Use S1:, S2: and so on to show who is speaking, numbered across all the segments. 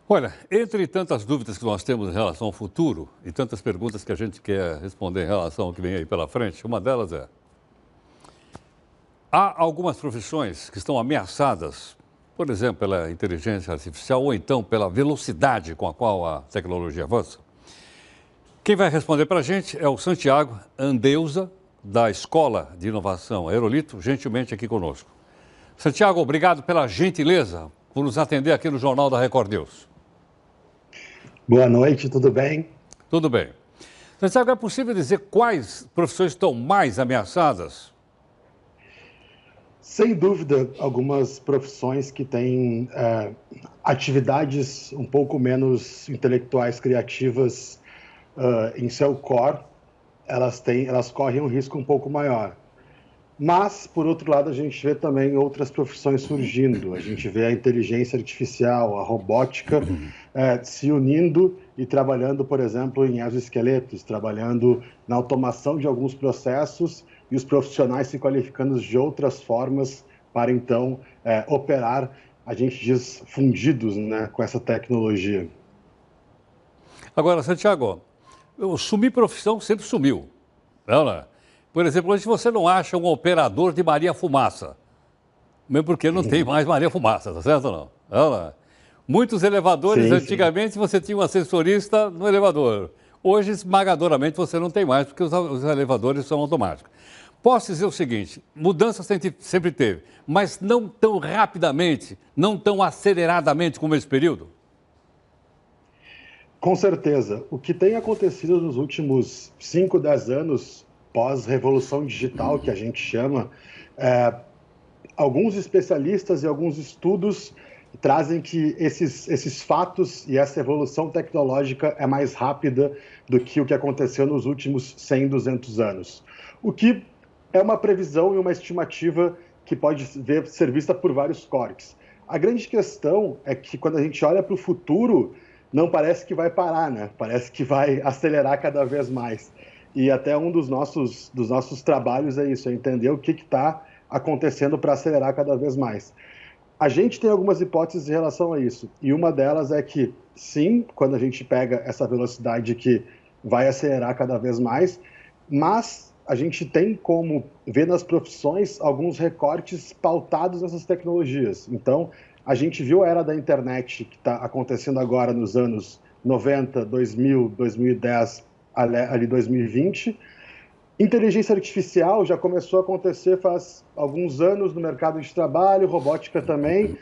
S1: Olha, entre tantas dúvidas que nós temos em relação ao futuro e tantas perguntas que a gente quer responder em relação ao que vem aí pela frente, uma delas é: há algumas profissões que estão ameaçadas, por exemplo, pela inteligência artificial ou então pela velocidade com a qual a tecnologia avança? Quem vai responder para a gente é o Santiago Andeusa, da Escola de Inovação Aerolito, gentilmente aqui conosco. Santiago, obrigado pela gentileza por nos atender aqui no Jornal da Record News.
S2: Boa noite, tudo bem?
S1: Tudo bem. Santiago, é possível dizer quais profissões estão mais ameaçadas?
S2: Sem dúvida, algumas profissões que têm atividades um pouco menos intelectuais, criativas em seu core, elas correm um risco um pouco maior. Mas, por outro lado, a gente vê também outras profissões surgindo. A gente vê a inteligência artificial, a robótica se unindo e trabalhando, por exemplo, em exoesqueletos, trabalhando na automação de alguns processos e os profissionais se qualificando de outras formas para, então, operar, a gente diz, fundidos, né, com essa tecnologia.
S1: Agora, Santiago, sumir profissão sempre sumiu, não é? Por exemplo, hoje você não acha um operador de Maria Fumaça, mesmo porque não tem mais Maria Fumaça, tá certo ou não? Muitos elevadores,
S2: Sim,
S1: antigamente
S2: sim.
S1: você tinha um assessorista no elevador. Hoje, esmagadoramente, você não tem mais, porque os elevadores são automáticos. Posso dizer o seguinte, mudança sempre teve, mas não tão rapidamente, não tão aceleradamente como esse período?
S2: Com certeza. O que tem acontecido nos últimos 5, 10 anos, pós-revolução digital, que a gente chama, alguns especialistas e alguns estudos trazem que esses fatos e essa evolução tecnológica é mais rápida do que o que aconteceu nos últimos 100, 200 anos. O que é uma previsão e uma estimativa que pode ser vista por vários cortes. A grande questão é que quando a gente olha para o futuro, não parece que vai parar, né? Parece que vai acelerar cada vez mais. E até um dos nossos trabalhos é isso, é entender o que está acontecendo para acelerar cada vez mais. A gente tem algumas hipóteses em relação a isso, e uma delas é que, sim, quando a gente pega essa velocidade que vai acelerar cada vez mais, mas a gente tem como ver nas profissões alguns recortes pautados nessas tecnologias. Então, a gente viu a era da internet que está acontecendo agora nos anos 90, 2000, 2010, ali 2020. Inteligência artificial já começou a acontecer faz alguns anos no mercado de trabalho, robótica também,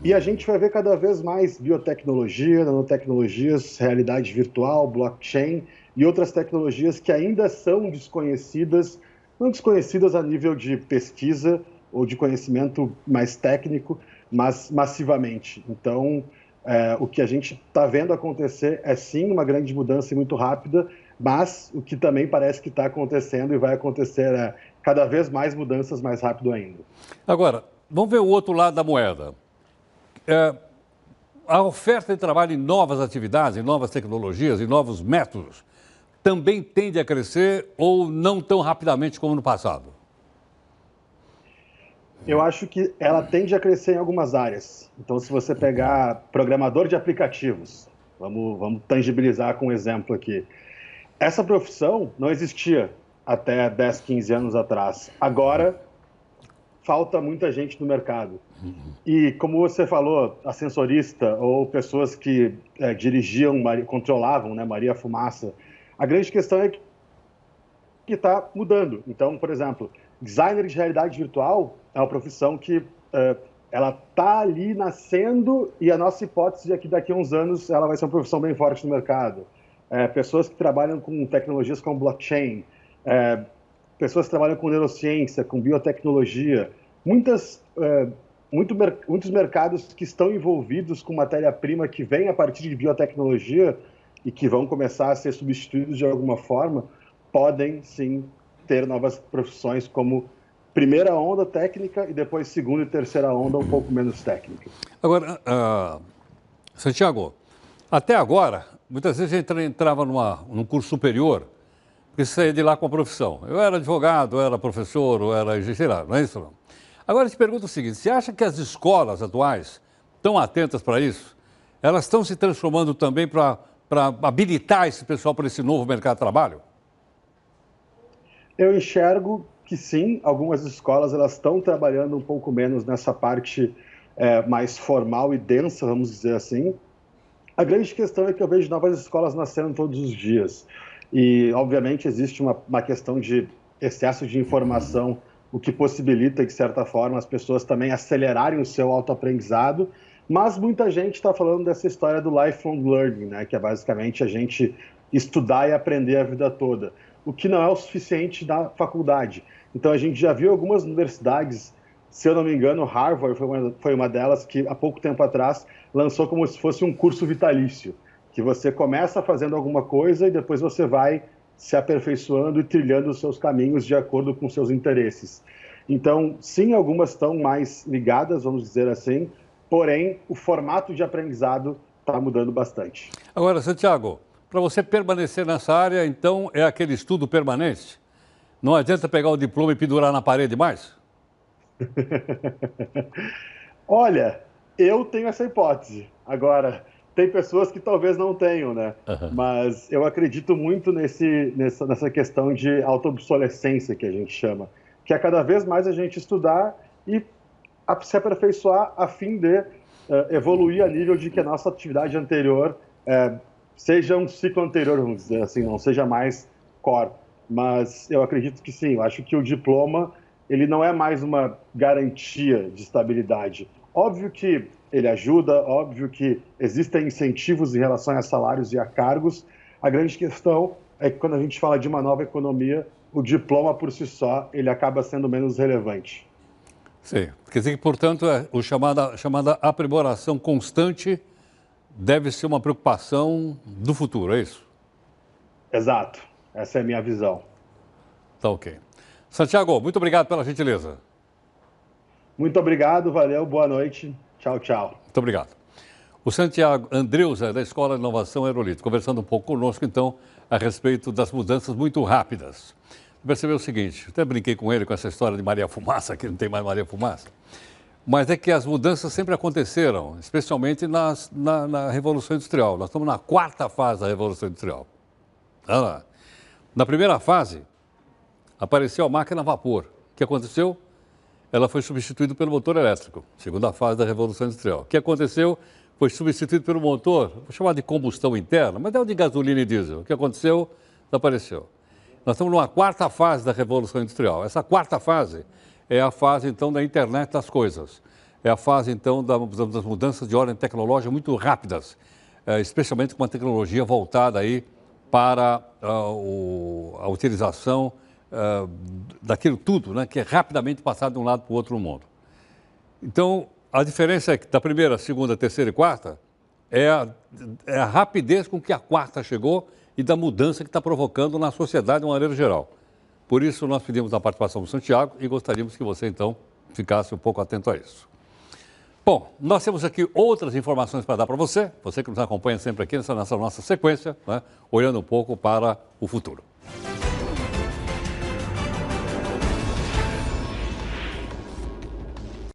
S2: e a gente vai ver cada vez mais biotecnologia, nanotecnologias, realidade virtual, blockchain e outras tecnologias que ainda são desconhecidas, não desconhecidas a nível de pesquisa ou de conhecimento mais técnico, mas massivamente. Então, o que a gente está vendo acontecer é sim uma grande mudança e muito rápida, mas o que também parece que está acontecendo e vai acontecer é cada vez mais mudanças mais rápido ainda.
S1: Agora, vamos ver o outro lado da moeda. A oferta de trabalho em novas atividades, em novas tecnologias, em novos métodos, também tende a crescer ou não tão rapidamente como no passado?
S2: Eu acho que ela tende a crescer em algumas áreas. Então, se você pegar programador de aplicativos, vamos tangibilizar com um exemplo aqui. Essa profissão não existia até 10, 15 anos atrás. Agora, falta muita gente no mercado. E, como você falou, ascensorista ou pessoas que dirigiam, controlavam, né, Maria Fumaça, a grande questão é que está mudando. Então, por exemplo, designer de realidade virtual é uma profissão que ela está ali nascendo e a nossa hipótese é que daqui a uns anos ela vai ser uma profissão bem forte no mercado. Pessoas que trabalham com tecnologias como blockchain, pessoas que trabalham com neurociência, com biotecnologia, muitos mercados que estão envolvidos com matéria-prima que vem a partir de biotecnologia e que vão começar a ser substituídos de alguma forma, podem sim ter novas profissões como primeira onda técnica e depois segunda e terceira onda um pouco menos técnica.
S1: Agora, Santiago, até agora, muitas vezes a gente entrava num curso superior e saía de lá com a profissão. Eu era advogado, eu era professor, eu era sei lá, não é isso não? Agora eu te pergunto o seguinte, você acha que as escolas atuais estão atentas para isso? elas estão se transformando também para habilitar esse pessoal para esse novo mercado de trabalho?
S2: Eu enxergo que sim, algumas escolas elas estão trabalhando um pouco menos nessa parte mais formal e densa, vamos dizer assim. A grande questão é que eu vejo novas escolas nascendo todos os dias. E, obviamente, existe uma questão de excesso de informação, o que possibilita, de certa forma, as pessoas também acelerarem o seu autoaprendizado. Mas muita gente está falando dessa história do lifelong learning, né? Que é basicamente a gente estudar e aprender a vida toda, o que não é o suficiente na faculdade. Então, a gente já viu algumas universidades, se eu não me engano, Harvard foi uma delas que, há pouco tempo atrás, lançou como se fosse um curso vitalício, que você começa fazendo alguma coisa e depois você vai se aperfeiçoando e trilhando os seus caminhos de acordo com seus interesses. Então, sim, algumas estão mais ligadas, vamos dizer assim, porém, o formato de aprendizado está mudando bastante.
S1: Agora, Santiago, para você permanecer nessa área, então, é aquele estudo permanente? Não adianta pegar o diploma e pendurar na parede mais?
S2: Olha, eu tenho essa hipótese. Agora, tem pessoas que talvez não tenham, né? Mas eu acredito muito nessa questão de autoobsolescência que a gente chama, que é cada vez mais a gente estudar e se aperfeiçoar a fim de evoluir a nível de que a nossa atividade anterior seja um ciclo anterior, vamos dizer assim, não seja mais core. Mas eu acredito que sim, eu acho que o diploma ele não é mais uma garantia de estabilidade. Óbvio que ele ajuda, óbvio que existem incentivos em relação a salários e a cargos. A grande questão é que quando a gente fala de uma nova economia, o diploma por si só, ele acaba sendo menos relevante.
S1: Sim. Quer dizer que, portanto, a chamada aprimoração constante deve ser uma preocupação do futuro, é isso?
S2: Exato. Essa é a minha visão.
S1: Tá ok. Santiago, muito obrigado pela gentileza.
S2: Muito obrigado, valeu, boa noite. Tchau, tchau.
S1: Muito obrigado. O Santiago Andreuza, da Escola de Inovação Aerolito, conversando um pouco conosco, então, a respeito das mudanças muito rápidas. Percebeu o seguinte, até brinquei com ele com essa história de Maria Fumaça, que não tem mais Maria Fumaça, mas é que as mudanças sempre aconteceram, especialmente na Revolução Industrial. Nós estamos na 4ª fase da Revolução Industrial. Olha lá. Na primeira fase, apareceu a máquina a vapor. O que aconteceu? Ela foi substituída pelo motor elétrico, segunda fase da Revolução Industrial. O que aconteceu? Foi substituído pelo motor, vou chamar de combustão interna, mas é o de gasolina e diesel. O que aconteceu? Desapareceu. Nós estamos numa 4ª fase da Revolução Industrial. Essa 4ª fase é a fase, então, da internet das coisas. É a fase, então, das mudanças de ordem tecnológica muito rápidas, especialmente com uma tecnologia voltada aí para a utilização daquilo tudo, né, que é rapidamente passado de um lado para o outro no mundo. Então, a diferença é que da primeira, segunda, terceira e quarta é a rapidez com que a 4ª chegou e da mudança que está provocando na sociedade de uma maneira geral. Por isso, nós pedimos a participação do Santiago e gostaríamos que você, então, ficasse um pouco atento a isso. Bom, nós temos aqui outras informações para dar para você que nos acompanha sempre aqui nessa nossa sequência, né, olhando um pouco para o futuro.